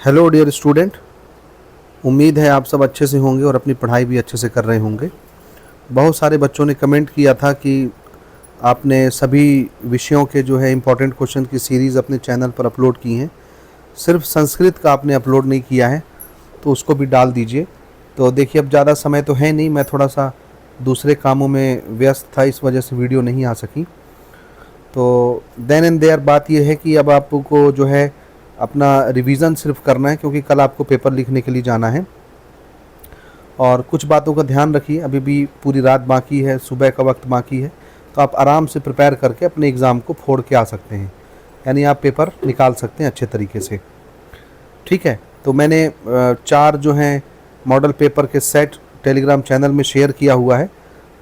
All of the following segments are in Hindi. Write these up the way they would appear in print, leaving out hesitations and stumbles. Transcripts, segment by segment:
हेलो डियर स्टूडेंट, उम्मीद है आप सब अच्छे से होंगे और अपनी पढ़ाई भी अच्छे से कर रहे होंगे। बहुत सारे बच्चों ने कमेंट किया था कि आपने सभी विषयों के जो है इम्पोर्टेंट क्वेश्चन की सीरीज़ अपने चैनल पर अपलोड की हैं, सिर्फ संस्कृत का आपने अपलोड नहीं किया है, तो उसको भी डाल दीजिए। तो देखिए, अब ज़्यादा समय तो है नहीं, मैं थोड़ा सा दूसरे कामों में व्यस्त था, इस वजह से वीडियो नहीं आ सकी। तो देन एंड देयर बात यह है कि अब आपको जो है अपना रिवीज़न सिर्फ करना है, क्योंकि कल आपको पेपर लिखने के लिए जाना है। और कुछ बातों का ध्यान रखिए, अभी भी पूरी रात बाकी है, सुबह का वक्त बाकी है, तो आप आराम से प्रिपेयर करके अपने एग्ज़ाम को फोड़ के आ सकते हैं, यानी आप पेपर निकाल सकते हैं अच्छे तरीके से। ठीक है, तो मैंने 4 जो हैं मॉडल पेपर के सेट टेलीग्राम चैनल में शेयर किया हुआ है,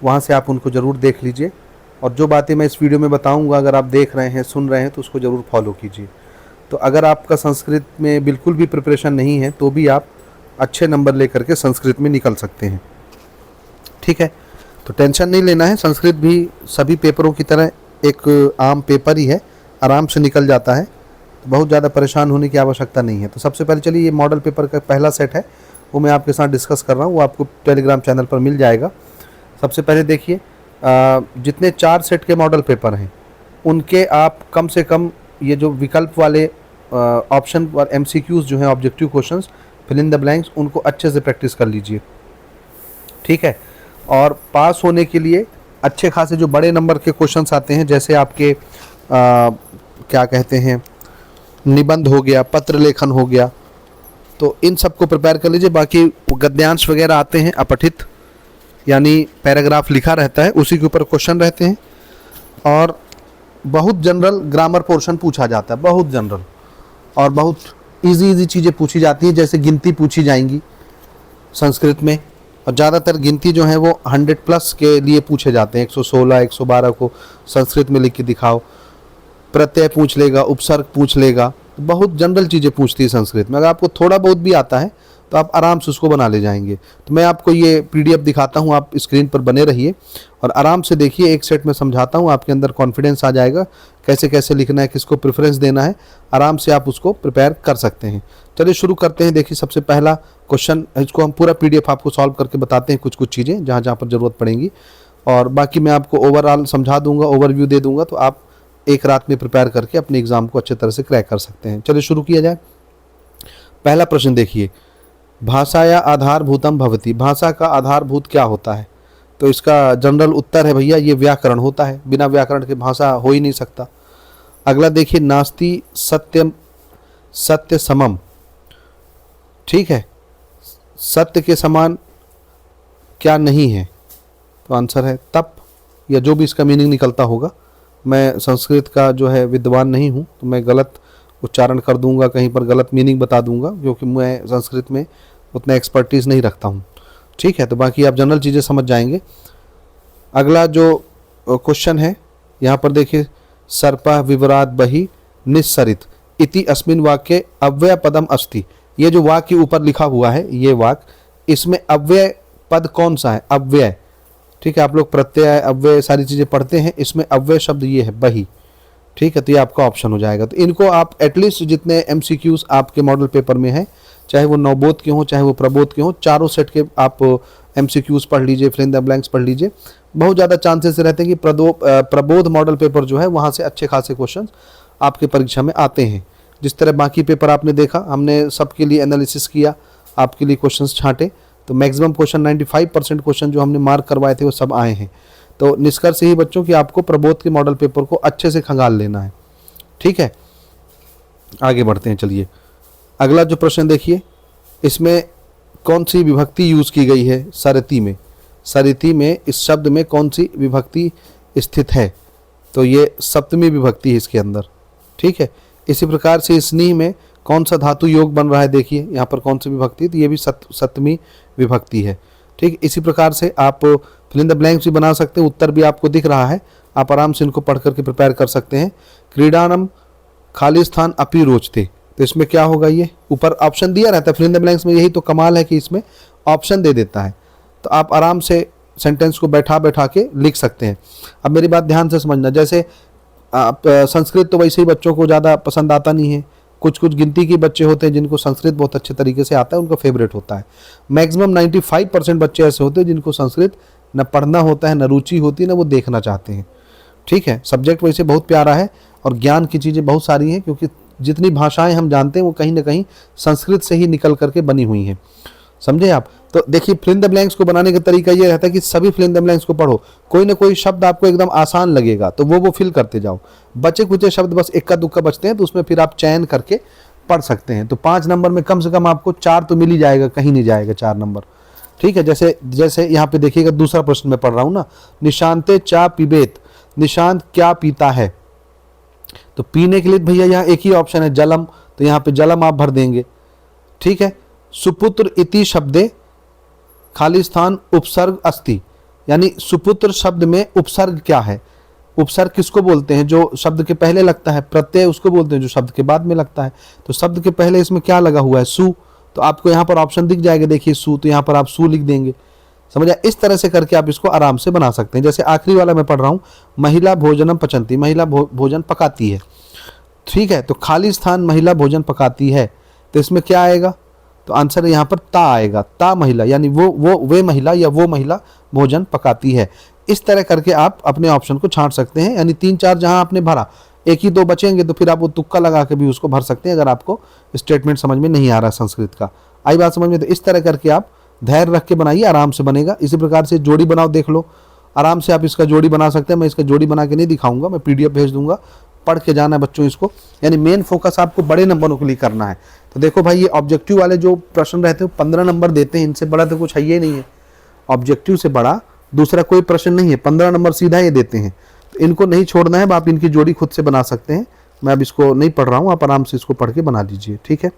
वहाँ से आप उनको ज़रूर देख लीजिए। और जो बातें मैं इस वीडियो में बताऊँगा, अगर आप देख रहे हैं, सुन रहे हैं, तो उसको ज़रूर फॉलो कीजिए। तो अगर आपका संस्कृत में बिल्कुल भी प्रिपरेशन नहीं है, तो भी आप अच्छे नंबर लेकर के संस्कृत में निकल सकते हैं। ठीक है, तो टेंशन नहीं लेना है, संस्कृत भी सभी पेपरों की तरह एक आम पेपर ही है, आराम से निकल जाता है, तो बहुत ज़्यादा परेशान होने की आवश्यकता नहीं है। तो सबसे पहले चलिए, ये मॉडल पेपर का पहला सेट है, वो मैं आपके साथ डिस्कस कर रहा हूँ, वो आपको टेलीग्राम चैनल पर मिल जाएगा। सबसे पहले देखिए, जितने 4 सेट के मॉडल पेपर हैं, उनके आप कम से कम ये जो विकल्प वाले ऑप्शन और MCQs जो हैं, objective questions, fill in the blanks, उनको अच्छे से प्रैक्टिस कर लीजिए। ठीक है, और पास होने के लिए अच्छे खासे जो बड़े नंबर के क्वेश्चंस आते हैं, जैसे आपके क्या कहते हैं, निबंध हो गया, पत्र लेखन हो गया, तो इन सब को प्रिपेयर कर लीजिए। बाकी गद्यांश वगैरह आते हैं अपठित, यानी पैराग्राफ लिखा रहता है, उसी के ऊपर क्वेश्चन रहते हैं। और बहुत जनरल ग्रामर पोर्शन पूछा जाता है, बहुत जनरल, और बहुत इजी चीज़ें पूछी जाती हैं, जैसे गिनती पूछी जाएंगी संस्कृत में। और ज़्यादातर गिनती जो है वो 100+ के लिए पूछे जाते हैं, 116 112 को संस्कृत में लिख के दिखाओ। प्रत्यय पूछ लेगा, उपसर्ग पूछ लेगा, बहुत जनरल चीज़ें पूछती है संस्कृत में। अगर आपको थोड़ा बहुत भी आता है तो आप आराम से उसको बना ले जाएंगे। तो मैं आपको ये PDF दिखाता हूँ, आप स्क्रीन पर बने रहिए और आराम से देखिए। एक सेट में समझाता हूँ, आपके अंदर कॉन्फिडेंस आ जाएगा, कैसे कैसे लिखना है, किसको प्रेफरेंस देना है, आराम से आप उसको प्रिपेयर कर सकते हैं। चलिए शुरू करते हैं। देखिए, सबसे पहला क्वेश्चन, इसको हम पूरा PDF आपको सॉल्व करके बताते हैं, कुछ कुछ चीज़ें जहाँ जहाँ पर ज़रूरत पड़ेंगी, और बाकी मैं आपको ओवरऑल समझा दूंगा, ओवरव्यू दे दूंगा, तो आप एक रात में प्रिपेयर करके अपने एग्ज़ाम को अच्छे तरह से क्रैक कर सकते हैं। चलिए शुरू किया जाए। पहला प्रश्न देखिए, भाषाया आधारभूतम भवति, भाषा का आधारभूत क्या होता है? तो इसका जनरल उत्तर है भैया, ये व्याकरण होता है, बिना व्याकरण के भाषा हो ही नहीं सकता। अगला देखिए, नास्ति सत्यम सत्य समम, ठीक है, सत्य के समान क्या नहीं है? तो आंसर है तप, या जो भी इसका मीनिंग निकलता होगा। मैं संस्कृत का जो है विद्वान नहीं हूँ, तो मैं गलत उच्चारण कर दूंगा, कहीं पर गलत मीनिंग बता दूंगा, क्योंकि मैं संस्कृत में उतना एक्सपर्टीज़ नहीं रखता हूँ। ठीक है, तो बाकी आप जनरल चीज़ें समझ जाएंगे। अगला जो क्वेश्चन है, यहाँ पर देखिए, सर्पः विवरात बहि निस्सरित इति अस्मिन वाक्ये अव्यय पदम अस्ति। ये जो वाक्य ऊपर लिखा हुआ है, ये वाक्य, इसमें अव्यय पद कौन सा है? अव्यय। ठीक है, आप लोग प्रत्यय, अव्यय सारी चीज़ें पढ़ते हैं, इसमें अव्यय शब्द ये है, बहि। ठीक है, तो ये आपका ऑप्शन हो जाएगा। तो इनको आप एटलीस्ट जितने MCQs आपके मॉडल पेपर में हैं, चाहे वो नवबोध के हों, चाहे वो प्रबोध के हों, चारों सेट के आप MCQs पढ़ लीजिए, फिल इन द ब्लैंक्स पढ़ लीजिए। बहुत ज़्यादा चांसेस रहते हैं कि प्रबोध मॉडल पेपर जो है, वहाँ से अच्छे खासे क्वेश्चन आपके परीक्षा में आते हैं। जिस तरह बाकी पेपर आपने देखा, हमने सबके लिए एनालिसिस किया, आपके लिए क्वेश्चन छांटे, तो मैक्सिमम क्वेश्चन 95% क्वेश्चन जो हमने मार्क करवाए थे वो सब आए हैं। तो निष्कर्ष यही बच्चों कि आपको प्रबोध के मॉडल पेपर को अच्छे से खंगाल लेना है। ठीक है, आगे बढ़ते हैं। चलिए अगला जो प्रश्न देखिए, इसमें कौन सी विभक्ति यूज़ की गई है? सरिति में, सरिति में इस शब्द में कौन सी विभक्ति स्थित है? तो ये सप्तमी विभक्ति है इसके अंदर। ठीक है, इसी प्रकार से स्नेह में कौन सा धातु योग बन रहा है? देखिए यहाँ पर कौन सी विभक्ति, तो ये भी सप्तमी विभक्ति है। ठीक, इसी प्रकार से आप फिल इन द ब्लैंक्स भी बना सकते हैं, उत्तर भी आपको दिख रहा है, आप आराम से इनको पढ़ करके प्रिपेयर कर सकते हैं। क्रीडानम खाली स्थान अपि रोचते, तो इसमें क्या होगा? ये ऊपर ऑप्शन दिया रहता है फिल इन द ब्लैंक्स में, यही तो कमाल है कि इसमें ऑप्शन दे देता है, तो आप आराम से सेंटेंस को बैठा बैठा के लिख सकते हैं। अब मेरी बात ध्यान से समझना, जैसे आप संस्कृत तो वैसे ही बच्चों को ज़्यादा पसंद आता नहीं है, कुछ कुछ गिनती के बच्चे होते हैं जिनको संस्कृत बहुत अच्छे तरीके से आता है, उनका फेवरेट होता है। मैक्सिमम 95% बच्चे ऐसे होते हैं जिनको संस्कृत न पढ़ना होता है, न रुचि होती है, न वो देखना चाहते हैं। ठीक है, सब्जेक्ट वैसे बहुत प्यारा है और ज्ञान की चीज़ें बहुत सारी हैं, क्योंकि जितनी भाषाएं हम जानते हैं वो कहीं ना कहीं संस्कृत से ही निकल करके बनी हुई हैं। समझे आप? तो देखिए, फिल इन द ब्लैंक्स को बनाने का तरीका ये रहता है कि सभी फिल इन द ब्लैंक्स को पढ़ो, कोई ना कोई शब्द आपको एकदम आसान लगेगा तो वो फिल करते जाओ। बचे कुचे शब्द बस इक्का दुक्का बचते हैं तो उसमें फिर आप चयन करके पढ़ सकते हैं। तो 5 नंबर में कम से कम आपको 4 तो मिल ही जाएगा, कहीं नहीं जाएगा 4 नंबर। ठीक है, जैसे यहाँ पे देखिएगा, दूसरा प्रश्न मैं पढ़ रहा हूँ ना, निशांते चा पीबेत, निशांत क्या पीता है। तो पीने के लिए भैया यहाँ एक ही ऑप्शन है, जलम, तो यहाँ पे जलम आप भर देंगे। ठीक है, सुपुत्र इति शब्दे खाली स्थान उपसर्ग अस्ति, यानी सुपुत्र शब्द में उपसर्ग क्या है। उपसर्ग किसको बोलते हैं? जो शब्द के पहले लगता है। प्रत्यय उसको बोलते हैं जो शब्द के बाद में लगता है। तो शब्द के पहले इसमें क्या लगा हुआ है? सु। तो आपको यहाँ पर ऑप्शन दिख जाएगा, देखिए सु, तो यहाँ पर आप सु लिख देंगे। समझा? इस तरह से करके आप इसको आराम से बना सकते हैं। जैसे आखिरी वाला मैं पढ़ रहा हूँ, महिला भोजनम पचंती, महिला भोजन पकाती है। ठीक है, तो खाली स्थान महिला भोजन पकाती है, तो इसमें क्या आएगा? तो आंसर यहाँ पर ता आएगा, ता महिला, यानी वे महिला या वो महिला भोजन पकाती है। इस तरह करके आप अपने ऑप्शन को छांट सकते हैं। यानी 3-4 जहां आपने भरा, 1 ही 2 बचेंगे तो फिर आप वो तुक्का लगा के भी उसको भर सकते हैं, अगर आपको स्टेटमेंट समझ में नहीं आ रहा संस्कृत का। आई बात समझ में? तो इस तरह करके आप धैर्य रख के बनाइए, आराम से बनेगा। इसी प्रकार से जोड़ी बनाओ, देख लो, आराम से आप इसका जोड़ी बना सकते हैं। मैं इसका जोड़ी बना के नहीं दिखाऊंगा, मैं PDF भेज दूंगा, पढ़ के जाना है बच्चों इसको। यानी मेन फोकस आपको बड़े नंबरों के लिए करना है। तो देखो भाई, ये ऑब्जेक्टिव वाले जो प्रश्न रहते हैं 15 नंबर देते हैं, इनसे बड़ा तो कुछ है ही नहीं है। ऑब्जेक्टिव से बड़ा दूसरा कोई प्रश्न नहीं है, 15 नंबर सीधा ये देते हैं। तो इनको नहीं छोड़ना है, आप इनकी जोड़ी खुद से बना सकते हैं। मैं अब इसको नहीं पढ़ रहा हूँ, आप आराम से इसको पढ़ के बना लीजिए। ठीक है,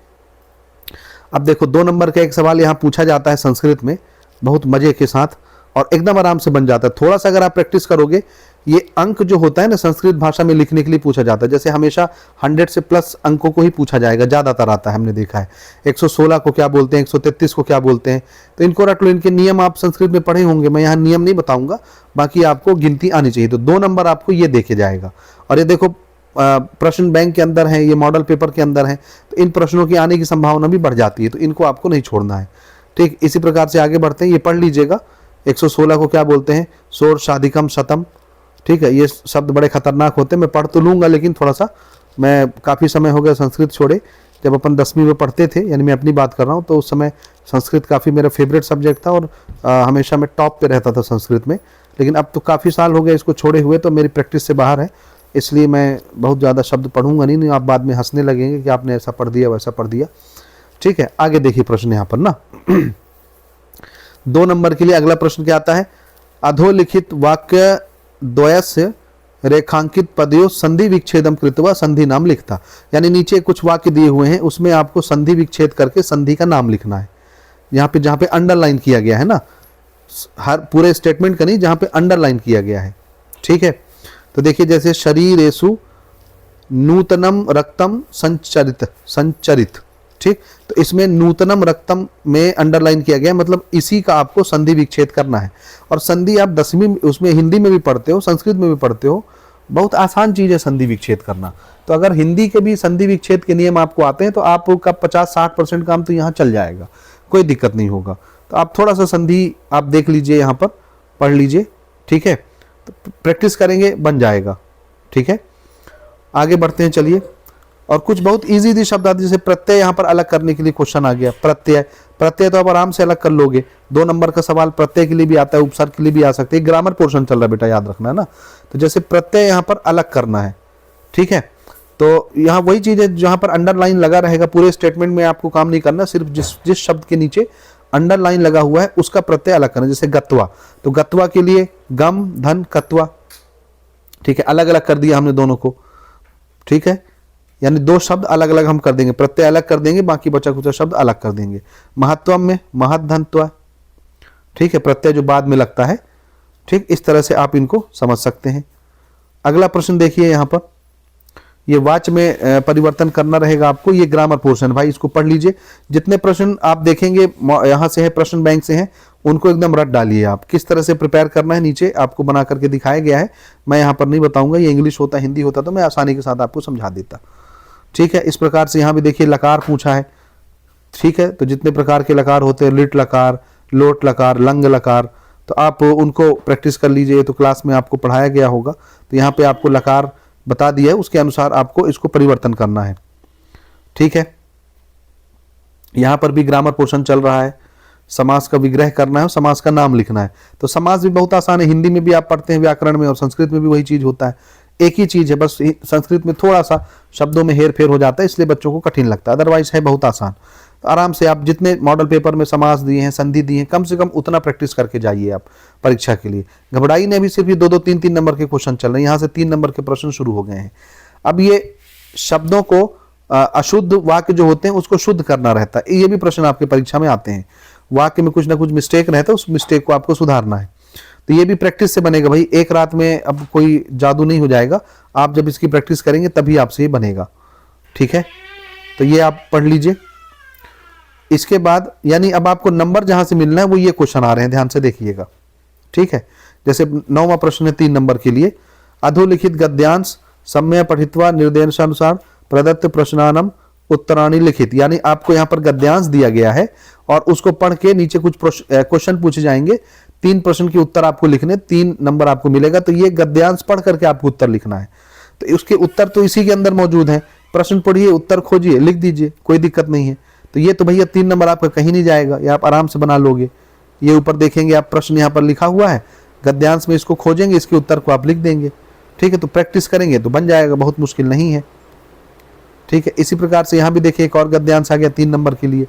अब देखो 2 नंबर का एक सवाल यहाँ पूछा जाता है संस्कृत में, बहुत मजे के साथ, और एकदम आराम से बन जाता है। थोड़ा सा अगर आप प्रैक्टिस करोगे, ये अंक जो होता है ना संस्कृत भाषा में लिखने के लिए पूछा जाता है। जैसे हमेशा 100 से प्लस अंकों को ही पूछा जाएगा, ज़्यादातर आता है, हमने देखा है। 116 को क्या बोलते हैं, 133 को क्या बोलते हैं, तो इनको रट लो। इनके नियम आप संस्कृत में पढ़े होंगे, मैं यहाँ नियम नहीं बताऊंगा, बाकी आपको गिनती आनी चाहिए। तो 2 नंबर आपको ये देखे जाएगा। और ये देखो, प्रश्न बैंक के अंदर है, ये मॉडल पेपर के अंदर है, तो इन प्रश्नों की आने की संभावना भी बढ़ जाती है, तो इनको आपको नहीं छोड़ना है। ठीक, इसी प्रकार से आगे बढ़ते हैं, ये पढ़ लीजिएगा। 116 को क्या बोलते हैं? सोर शाधिकम शतम। ठीक है, ये शब्द बड़े खतरनाक होते हैं, मैं पढ़ तो लूँगा, लेकिन थोड़ा सा, मैं काफ़ी समय हो गया संस्कृत छोड़े। जब अपन 10वीं में पढ़ते थे, यानी मैं अपनी बात कर रहा हूँ, तो उस समय संस्कृत काफ़ी मेरा फेवरेट सब्जेक्ट था और हमेशा मैं टॉप पे रहता था संस्कृत में। लेकिन अब तो काफ़ी साल हो गए इसको छोड़े हुए, तो मेरी प्रैक्टिस से बाहर है, इसलिए मैं बहुत ज़्यादा शब्द पढ़ूंगा नहीं आप बाद में हंसने लगेंगे कि आपने ऐसा पढ़ दिया वैसा पढ़ दिया। ठीक है, आगे देखिए प्रश्न यहाँ पर ना 2 नंबर के लिए अगला प्रश्न क्या आता है? अधोलिखित वाक्य द्वयस्य रेखांकित पदयों संधि विच्छेदम कृत्वा संधि नाम लिखता। यानी नीचे कुछ वाक्य दिए हुए हैं, उसमें आपको संधि विच्छेद करके संधि का नाम लिखना है। यहाँ पे जहाँ पे अंडरलाइन किया गया है ना, हर पूरे स्टेटमेंट का नहीं, जहाँ पे अंडरलाइन किया गया है। ठीक है, तो देखिए जैसे शरीरेषु नूतनम रक्तम संचरित। ठीक, तो इसमें नूतनम रक्तम में अंडरलाइन किया गया, मतलब इसी का आपको संधि विच्छेद करना है। और संधि आप 10वीं उसमें हिंदी में भी पढ़ते हो, संस्कृत में भी पढ़ते हो, बहुत आसान चीज़ है संधि विच्छेद करना। तो अगर हिंदी के भी संधि विच्छेद के नियम आपको आते हैं तो आपका 50-60% काम तो यहाँ चल जाएगा, कोई दिक्कत नहीं होगा। तो आप थोड़ा सा संधि आप देख लीजिए, यहाँ पर पढ़ लीजिए। ठीक है, तो प्रैक्टिस करेंगे बन जाएगा। ठीक है, आगे बढ़ते हैं, चलिए। और कुछ बहुत इजी शब्द आते हैं, जैसे प्रत्यय, यहाँ पर अलग करने के लिए क्वेश्चन आ गया। प्रत्यय तो आप आराम से अलग कर लोगे। 2 नंबर का सवाल प्रत्यय के लिए भी आता है, उपसर्ग के लिए भी आ सकते हैं। ग्रामर पोर्शन चल रहा है बेटा, याद रखना है ना। तो जैसे प्रत्यय यहाँ पर अलग करना है। ठीक है, तो यहाँ वही चीज है जहाँ पर अंडरलाइन लगा रहेगा, पूरे स्टेटमेंट में आपको काम नहीं करना, सिर्फ जिस शब्द के नीचे अंडरलाइन लगा हुआ है उसका प्रत्यय अलग करना। जैसे गत्वा, तो गत्वा के लिए गम धन कत्वा। ठीक है, अलग अलग कर दिया हमने दोनों को। ठीक है, यानी 2 शब्द अलग अलग हम कर देंगे, प्रत्यय अलग कर देंगे, बाकी बचा कुछ शब्द अलग कर देंगे। महत्वम में महत धनत्व। ठीक है, प्रत्यय जो बाद में लगता है। ठीक, इस तरह से आप इनको समझ सकते हैं। अगला प्रश्न देखिए, यहाँ पर ये वाच्य में परिवर्तन करना रहेगा आपको। ये ग्रामर पोर्शन भाई, इसको पढ़ लीजिए। जितने प्रश्न आप देखेंगे यहाँ से है, प्रश्न बैंक से हैं, उनको एकदम रट डालिए। आप किस तरह से प्रिपेयर करना है नीचे आपको बना करके दिखाया गया है, मैं यहाँ पर नहीं बताऊंगा। ये इंग्लिश होता हिंदी होता तो मैं आसानी के साथ आपको समझा देता। ठीक है, इस प्रकार से यहाँ भी देखिए लकार पूछा है। ठीक है, तो जितने प्रकार के लकार होते हैं, लिट लकार, लोट लकार, लंग लकार, तो आप उनको प्रैक्टिस कर लीजिए। तो क्लास में आपको पढ़ाया गया होगा। तो यहाँ पे आपको लकार बता दिया है, उसके अनुसार आपको इसको परिवर्तन करना है। ठीक है, यहाँ पर भी ग्रामर पोर्शन चल रहा है। समास का विग्रह करना है और समास का नाम लिखना है। तो समास भी बहुत आसान है, हिंदी में भी आप पढ़ते हैं व्याकरण में, और संस्कृत में भी वही चीज होता है, एक ही चीज है, बस संस्कृत में थोड़ा सा शब्दों में हेर फेर हो जाता है, इसलिए बच्चों को कठिन लगता है, अदरवाइज है बहुत आसान। तो आराम से आप जितने मॉडल पेपर में समास दिए हैं, संधि दिए हैं, कम से कम उतना प्रैक्टिस करके जाइए आप परीक्षा के लिए। घबराइए नहीं, अभी सिर्फ ये 2-2, 3-3 नंबर के क्वेश्चन चल रहे हैं, यहाँ से 3 नंबर के प्रश्न शुरू हो गए हैं। अब ये शब्दों को अशुद्ध वाक्य जो होते हैं उसको शुद्ध करना रहता है, ये भी प्रश्न आपके परीक्षा में आते हैं। वाक्य में कुछ ना कुछ मिस्टेक रहता है, उस मिस्टेक को आपको सुधारना है। तो ये भी प्रैक्टिस से बनेगा भाई, एक रात में अब कोई जादू नहीं हो जाएगा, आप जब इसकी प्रैक्टिस करेंगे तभी आपसे ये बनेगा। ठीक है, तो ये आप पढ़ लीजिए। इसके बाद यानी अब आपको नंबर जहां से मिलना है वो ये क्वेश्चन आ रहे हैं, ध्यान से देखिएगा। ठीक है, जैसे 9वां प्रश्न है 3 नंबर के लिए, अधोलिखित गद्यांश सम्यक पठित्वा निर्देशानुसार प्रदत्त प्रश्नानम उत्तराणी लिखित, यानी आपको यहाँ पर गद्यांश दिया गया है और उसको पढ़ के नीचे कुछ क्वेश्चन पूछे जाएंगे, 3 प्रश्न के उत्तर आपको लिखने, 3 नंबर आपको मिलेगा। तो ये गद्यांश पढ़ करके आपको उत्तर लिखना है। तो उसके उत्तर तो इसी के अंदर मौजूद है, प्रश्न पढ़िए, उत्तर खोजिए, लिख दीजिए, कोई दिक्कत नहीं है। तो ये तो भैया 3 नंबर आपका कहीं नहीं जाएगा, ये आप आराम से बना लोगे। ये ऊपर देखेंगे आप, प्रश्न यहाँ पर लिखा हुआ है, गद्यांश में इसको खोजेंगे, इसके उत्तर को आप लिख देंगे। ठीक है, तो प्रैक्टिस करेंगे तो बन जाएगा, बहुत मुश्किल नहीं है। ठीक है, इसी प्रकार से यहाँ भी देखिए एक और गद्यांश आ गया 3 नंबर के लिए।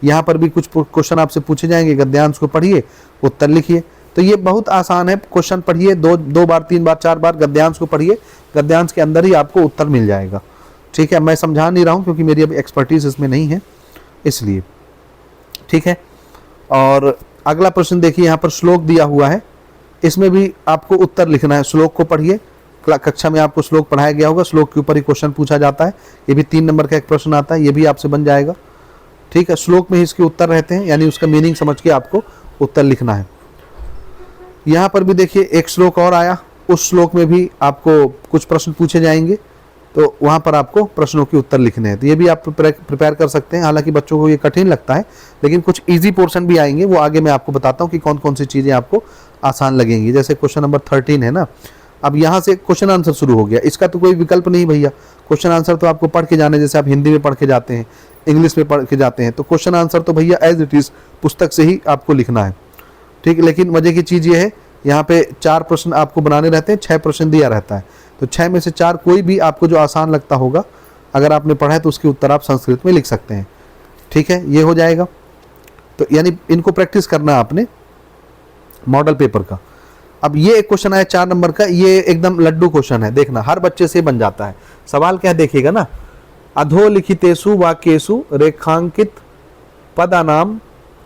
यहाँ पर भी कुछ क्वेश्चन आपसे पूछे जाएंगे, गद्यांश को पढ़िए, उत्तर लिखिए। तो ये बहुत आसान है, क्वेश्चन पढ़िए, 2 बार 3 बार 4 बार गद्यांश को पढ़िए, गद्यांश के अंदर ही आपको उत्तर मिल जाएगा। ठीक है, मैं समझा नहीं रहा हूँ क्योंकि मेरी अभी एक्सपर्टीज इसमें नहीं है, इसलिए। ठीक है, और अगला प्रश्न देखिए, यहाँ पर श्लोक दिया हुआ है, इसमें भी आपको उत्तर लिखना है। श्लोक को पढ़िए, कक्षा में आपको श्लोक पढ़ाया गया होगा, श्लोक के ऊपर ही क्वेश्चन पूछा जाता है। ये भी 3 नंबर का एक प्रश्न आता है, ये भी आपसे बन जाएगा। ठीक है, श्लोक में ही इसके उत्तर रहते हैं, यानी उसका मीनिंग समझ के आपको उत्तर लिखना है। यहाँ पर भी देखिए एक श्लोक और आया, उस श्लोक में भी आपको कुछ प्रश्न पूछे जाएंगे, तो वहाँ पर आपको प्रश्नों के उत्तर लिखने हैं। तो ये भी आप प्रिपेयर कर सकते हैं। हालांकि बच्चों को ये कठिन लगता है, लेकिन कुछ इजी पोर्शन भी आएंगे, वो आगे मैं आपको बताता हूँ कि कौन कौन सी चीज़ें आपको आसान लगेंगी। जैसे क्वेश्चन नंबर 13 है ना, अब यहाँ से क्वेश्चन आंसर शुरू हो गया, इसका तो कोई विकल्प नहीं भैया, क्वेश्चन आंसर तो आपको पढ़ के जाने, जैसे आप हिंदी में पढ़ के जाते हैं, इंग्लिश में पढ़ के जाते हैं, तो क्वेश्चन आंसर तो भैया एज इट इज पुस्तक से ही आपको लिखना है। ठीक, लेकिन मजे की चीज़ ये है, यहाँ पे 4 प्रश्न आपको बनाने रहते हैं, 6 प्रश्न दिया रहता है, तो 6 में से 4 कोई भी आपको जो आसान लगता होगा, अगर आपने पढ़ा है तो उसके उत्तर आप संस्कृत में लिख सकते हैं। ठीक है, ये हो जाएगा। तो यानी इनको प्रैक्टिस करना आपने मॉडल पेपर का। अब ये एक क्वेश्चन आया 4 नंबर का, ये एकदम लड्डू क्वेश्चन है, देखना हर बच्चे से बन जाता है। सवाल क्या है देखिएगा ना, अधोलिखितेषु वाक्येषु रेखांकित पदानाम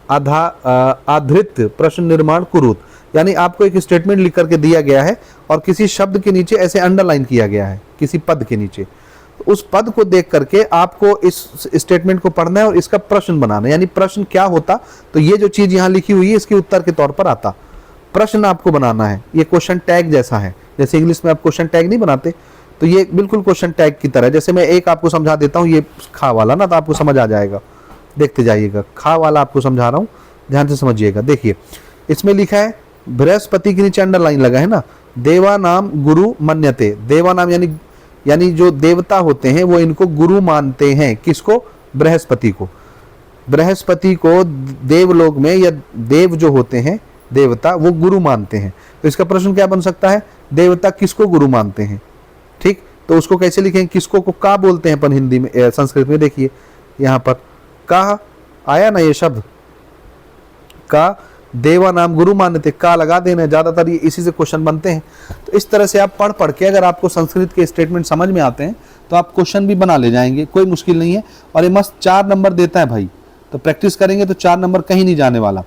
आधृत प्रश्न निर्माण कुरुत, यानी आपको एक स्टेटमेंट लिख करके दिया गया है और किसी शब्द के नीचे ऐसे अंडरलाइन किया गया है, किसी पद के नीचे, तो उस पद को देख करके आपको इस स्टेटमेंट को पढ़ना है और इसका प्रश्न बनाना है। यानी प्रश्न क्या होता, तो ये जो चीज यहाँ लिखी हुई है इसके उत्तर के तौर पर आता, प्रश्न आपको बनाना है। ये क्वेश्चन टैग जैसा है, जैसे इंग्लिश में आप क्वेश्चन टैग नहीं बनाते, तो ये बिल्कुल क्वेश्चन टैग की तरह। जैसे मैं एक आपको समझा देता हूँ, ये खा वाला ना, तो आपको समझ आ जाएगा, देखते जाइएगा। खा वाला आपको समझा रहा हूँ, ध्यान से समझिएगा। देखिए इसमें लिखा है, बृहस्पति के नीचे अंडरलाइन लगा है ना, देवा नाम गुरु मन्यते, देवा नाम यानी जो देवता होते हैं वो इनको गुरु मानते हैं। किसको? बृहस्पति को। बृहस्पति को देवलोक में, या देव जो होते हैं देवता, वो गुरु मानते हैं। तो इसका प्रश्न क्या बन सकता है, देवता किसको गुरु मानते हैं? ठीक, तो उसको कैसे लिखेंगे, किसको को का बोलते हैं अपन हिंदी में, संस्कृत में। देखिए यहाँ पर का आया ना ये शब्द, का देवा नाम गुरु मान्यते, का लगा देना, ज्यादातर ये इसी से क्वेश्चन बनते हैं। तो इस तरह से आप पढ़ पढ़ के अगर आपको संस्कृत के स्टेटमेंट समझ में आते हैं तो आप क्वेश्चन भी बना ले जाएंगे, कोई मुश्किल नहीं है। और ये मस्त 4 नंबर देता है भाई, तो प्रैक्टिस करेंगे तो 4 नंबर कहीं नहीं जाने वाला।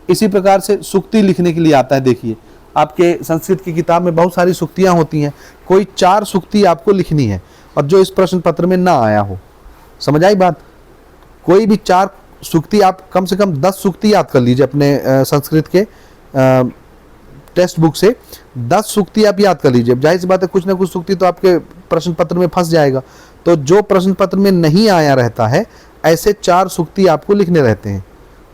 इसी प्रकार से सुक्ति लिखने के लिए आता है। देखिए आपके संस्कृत की किताब में बहुत सारी सुक्तियां होती हैं, कोई 4 सुक्ति आपको लिखनी है, और जो इस प्रश्न पत्र में ना आया हो। समझ आई बात? कोई भी 4 सुक्ति, आप कम से कम 10 सुक्ति याद कर लीजिए अपने संस्कृत के टेक्स्ट बुक से। 10 सुक्ति आप याद कर लीजिए। जाहिर सी बात है कुछ ना कुछ सुक्ति तो आपके प्रश्न पत्र में फंस जाएगा, तो जो प्रश्न पत्र में नहीं आया रहता है ऐसे 4 सूक्ति आपको लिखने रहते हैं।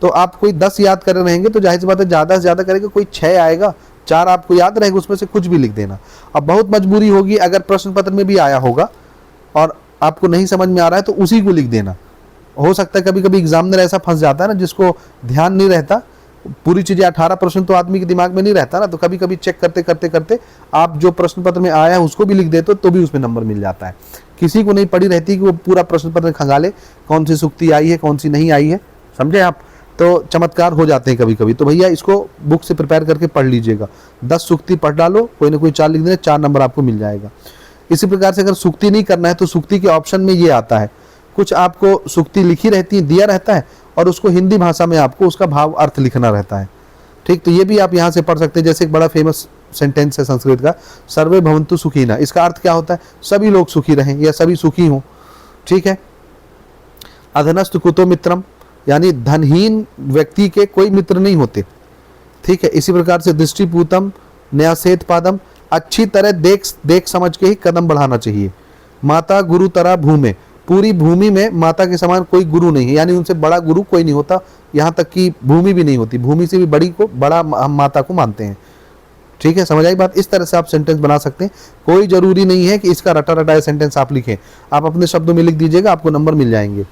तो आप कोई 10 याद कर रहेंगे तो जाहिर सी बात है ज़्यादा से ज़्यादा करेंगे, कोई 6 आएगा, 4 आपको याद रहेगा, उसमें से कुछ भी लिख देना। अब बहुत मजबूरी होगी, अगर प्रश्न पत्र में भी आया होगा और आपको नहीं समझ में आ रहा है तो उसी को लिख देना। हो सकता है कभी कभी एग्जामिनर ऐसा फंस जाता है ना, जिसको ध्यान नहीं रहता, पूरी चीज़ें 18 प्रश्न तो आदमी के दिमाग में नहीं रहता ना, तो कभी कभी चेक करते करते करते आप जो प्रश्न पत्र में आया है उसको भी लिख देते हो तो भी उसमें नंबर मिल जाता है। किसी को नहीं पड़ी रहती कि वो पूरा प्रश्न पत्र खंगाले कौन सी सूक्ति आई है कौन सी नहीं आई है, समझे आप। तो चमत्कार हो जाते हैं कभी कभी। तो भैया इसको बुक से प्रिपेयर करके पढ़ लीजिएगा। 10 सूक्ति पढ़ डालो, कोई ना कोई 4 लिख देना, 4 नंबर आपको मिल जाएगा। इसी प्रकार से अगर सूक्ति नहीं करना है तो सूक्ति के ऑप्शन में ये आता है, कुछ आपको सूक्ति लिखी रहती है, दिया रहता है, और उसको हिंदी भाषा में आपको उसका भाव अर्थ लिखना रहता है। ठीक, तो ये भी आप यहाँ से पढ़ सकते हैं। जैसे एक बड़ा फेमस सेंटेंस है संस्कृत का, सर्वे भवन्तु सुखिनः। इसका अर्थ क्या होता है? सभी लोग सुखी रहें या सभी सुखी हों। ठीक है। अधनस्तु कुतो मित्रम, यानी धनहीन व्यक्ति के कोई मित्र नहीं होते। ठीक है। इसी प्रकार से दृष्टिपूतम न्यासेत पादम, अच्छी तरह देख समझ के ही कदम बढ़ाना चाहिए। माता गुरु तरा भूमि, पूरी भूमि में माता के समान कोई गुरु नहीं है, यानी उनसे बड़ा गुरु कोई नहीं होता, यहाँ तक कि भूमि भी नहीं होती, भूमि से भी बड़ी को बड़ा हम माता को मानते हैं। ठीक है, समझ आई बात। इस तरह से आप सेंटेंस बना सकते हैं। कोई जरूरी नहीं है कि इसका रटा रटाया सेंटेंस आप लिखें, आप अपने शब्दों में लिख दीजिएगा, आपको नंबर मिल जाएंगे।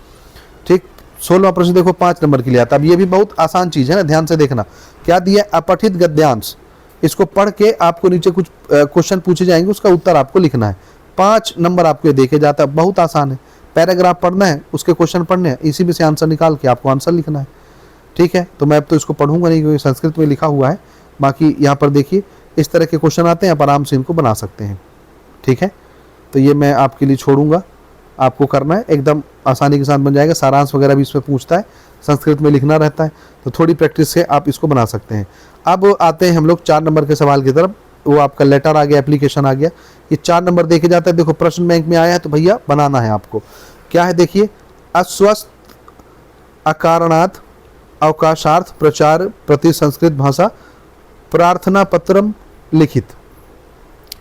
ठीक। 16वां प्रश्न देखो 5 नंबर के लिए आता है। अब ये भी बहुत आसान चीज है ना, ध्यान से देखना। क्या दिया? अपठित गद्यांश। इसको पढ़ के आपको नीचे कुछ क्वेश्चन पूछे जाएंगे, उसका उत्तर आपको लिखना है। 5 नंबर आपको देखे जाता है, बहुत आसान है। पैराग्राफ पढ़ना है, उसके क्वेश्चन पढ़ने हैं, इसी में से आंसर निकाल के आपको आंसर लिखना है। ठीक है। तो मैं अब तो इसको पढ़ूंगा नहीं क्योंकि संस्कृत में लिखा हुआ है। बाकी यहाँ पर देखिए इस तरह के क्वेश्चन आते हैं, आप आराम से इनको बना सकते हैं। ठीक है। तो ये मैं आपके लिए छोड़ूंगा, आपको करना है, एकदम आसानी के साथ बन जाएगा। सारांश वगैरह भी इसमें पूछता है, संस्कृत में लिखना रहता है, तो थोड़ी प्रैक्टिस से आप इसको बना सकते हैं। अब आते हैं हम लोग 4 नंबर के सवाल की तरफ। वो आपका लेटर आ गया, एप्लीकेशन आ गया, ये 4 नंबर देखे जाता है। देखो प्रश्न बैंक में आया है तो भैया बनाना है आपको। क्या है देखिए, अस्वस्थ अकारणात् अवकाशार्थ प्रचार प्रति संस्कृत भाषा प्रार्थना पत्रम लिखित,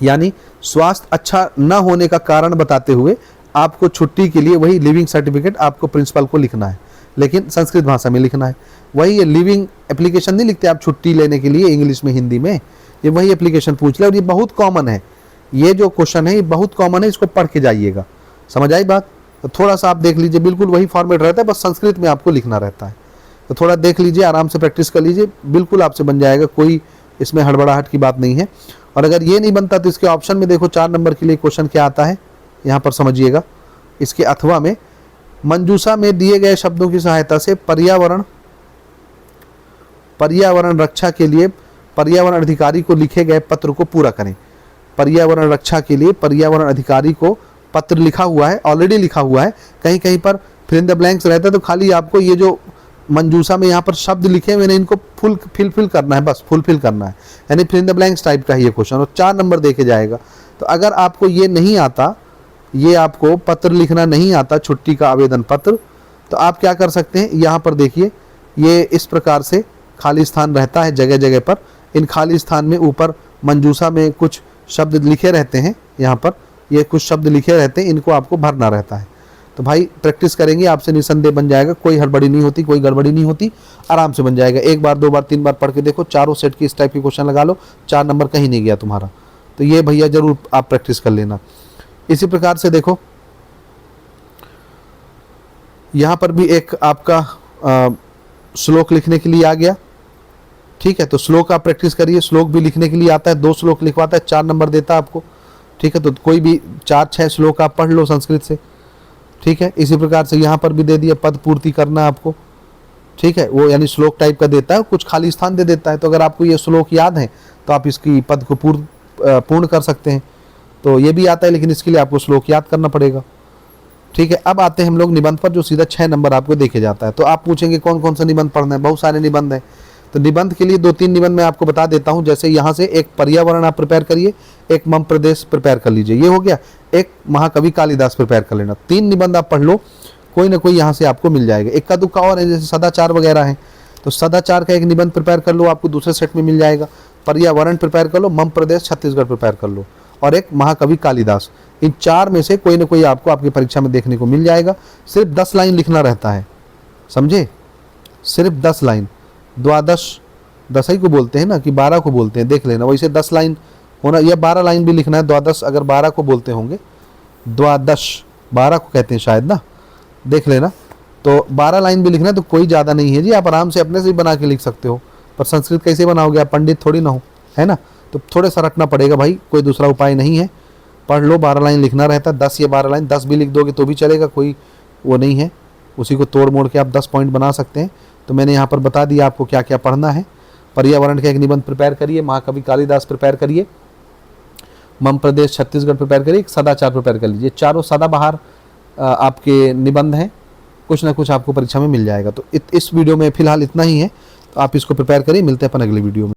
यानी स्वास्थ्य अच्छा न होने का कारण बताते हुए आपको छुट्टी के लिए वही लिविंग सर्टिफिकेट आपको प्रिंसिपल को लिखना है, लेकिन संस्कृत भाषा में लिखना है। वही ये लिविंग एप्लीकेशन नहीं लिखते आप छुट्टी लेने के लिए इंग्लिश में हिंदी में, ये वही एप्लीकेशन पूछ ले। और ये बहुत कॉमन है, ये जो क्वेश्चन है ये बहुत कॉमन है, इसको पढ़ के जाइएगा। समझ आई बात। तो थोड़ा सा आप देख लीजिए, बिल्कुल वही फॉर्मेट रहता है, बस संस्कृत में आपको लिखना रहता है। तो थोड़ा देख लीजिए, आराम से प्रैक्टिस कर लीजिए, बिल्कुल आपसे बन जाएगा, कोई इसमें हड़बड़ाहट की बात नहीं है। और अगर ये नहीं बनता तो इसके ऑप्शन में देखो 4 नंबर के लिए क्वेश्चन क्या आता है, यहाँ पर समझिएगा। इसके अथवा में मंजूषा में दिए गए शब्दों की सहायता से पर्यावरण रक्षा के लिए पर्यावरण अधिकारी को लिखे गए पत्र को पूरा करें। पर्यावरण रक्षा के लिए पर्यावरण अधिकारी को पत्र लिखा हुआ है, ऑलरेडी लिखा हुआ है, कहीं कहीं पर फिल इन द ब्लैंक्स रहता है, तो खाली आपको ये जो मंजूषा में यहाँ पर शब्द लिखे हुए हैं इनको फिल करना है, बस फुलफिल करना है, यानी fill in the blanks type का है ये क्वेश्चन, और 4 नंबर देके जाएगा। तो अगर आपको ये नहीं आता, ये आपको पत्र लिखना नहीं आता, छुट्टी का आवेदन पत्र, तो आप क्या कर सकते हैं, यहाँ पर देखिए ये इस प्रकार से खाली स्थान रहता है जगह जगह पर। इन खाली स्थान में ऊपर मंजूषा में कुछ शब्द लिखे रहते हैं, यहाँ पर ये कुछ शब्द लिखे रहते हैं, इनको आपको भरना रहता है। तो भाई प्रैक्टिस करेंगे आपसे निसंदेह बन जाएगा, कोई हड़बड़ी नहीं होती, कोई गड़बड़ी नहीं होती, आराम से बन जाएगा। 1 बार 2 बार 3 बार पढ़ के देखो, चारों सेट की इस टाइप के क्वेश्चन लगा लो, 4 नंबर कहीं नहीं गया तुम्हारा। तो ये भैया जरूर आप प्रैक्टिस कर लेना। इसी प्रकार से देखो यहाँ पर भी एक आपका श्लोक लिखने के लिए आ गया। ठीक है, तो श्लोक आप प्रैक्टिस करिए, श्लोक भी लिखने के लिए आता है, 2 श्लोक लिखवाता है, 4 नंबर देता है आपको। ठीक है, तो कोई भी 4-6 श्लोक आप पढ़ लो संस्कृत से। ठीक है, इसी प्रकार से यहाँ पर भी दे दिया पद पूर्ति करना आपको। ठीक है, वो यानी श्लोक टाइप का देता है, कुछ खाली स्थान दे देता है, तो अगर आपको ये श्लोक याद है तो आप इसकी पद को पूर्ण कर सकते हैं। तो ये भी आता है, लेकिन इसके लिए आपको श्लोक याद करना पड़ेगा। ठीक है, अब आते हैं हम लोग निबंध पर, जो सीधा 6 नंबर आपको देखे जाता है। तो आप पूछेंगे कौन कौन सा निबंध पढ़ना है, बहुत सारे निबंध हैं। तो निबंध के लिए 2-3 निबंध मैं आपको बता देता हूं। जैसे यहाँ से एक पर्यावरण आप प्रिपेयर करिए, एक मम प्रदेश प्रिपेयर कर लीजिए, ये हो गया। एक महाकवि कालिदास प्रिपेयर कर लेना। 3 निबंध आप पढ़ लो, कोई ना कोई यहाँ से आपको मिल जाएगा। इक्का दुक्का और है, जैसे सदाचार वगैरह है, तो सदाचार का एक निबंध प्रिपेयर कर लो, आपको दूसरे सेट में मिल जाएगा। पर्यावरण प्रिपेयर कर लो, मम प्रदेश छत्तीसगढ़ प्रिपेयर कर लो, और एक महाकवि कालिदास। इन 4 में से कोई ना कोई आपको आपकी परीक्षा में देखने को मिल जाएगा। सिर्फ 10 लाइन लिखना रहता है, समझे, सिर्फ 10 लाइन। द्वादश, दसई को बोलते हैं ना कि 12 को बोलते हैं, देख लेना, वैसे 10 लाइन होना या 12 लाइन भी लिखना है। द्वादश अगर 12 को बोलते होंगे, द्वादश 12 को कहते हैं शायद ना, देख लेना। तो 12 लाइन भी लिखना है तो कोई ज़्यादा नहीं है जी, आप आराम से अपने से ही बना के लिख सकते हो। पर संस्कृत कैसे बनाओगे, आप पंडित थोड़ी ना हो, है ना, तो थोड़े सा रटना पड़ेगा भाई, कोई दूसरा उपाय नहीं है। पढ़ लो, 12 लाइन लिखना रहता है, 10 या 12 लाइन, 10 भी लिख दोगे तो भी चलेगा, कोई वो नहीं है, उसी को तोड़ मोड़ के आप 10 पॉइंट बना सकते हैं। तो मैंने यहाँ पर बता दिया आपको क्या क्या पढ़ना है। पर्यावरण का एक निबंध प्रिपेयर करिए, महाकवि कालिदास प्रिपेयर करिए, मम प्रदेश छत्तीसगढ़ प्रिपेयर करिए, एक सदाचार प्रिपेयर कर लीजिए। चारों सदाबहार आपके निबंध हैं, कुछ ना कुछ आपको परीक्षा में मिल जाएगा। तो इस वीडियो में फ़िलहाल इतना ही है, तो आप इसको प्रिपेयर करिए। मिलते हैं अपन अगली वीडियो में।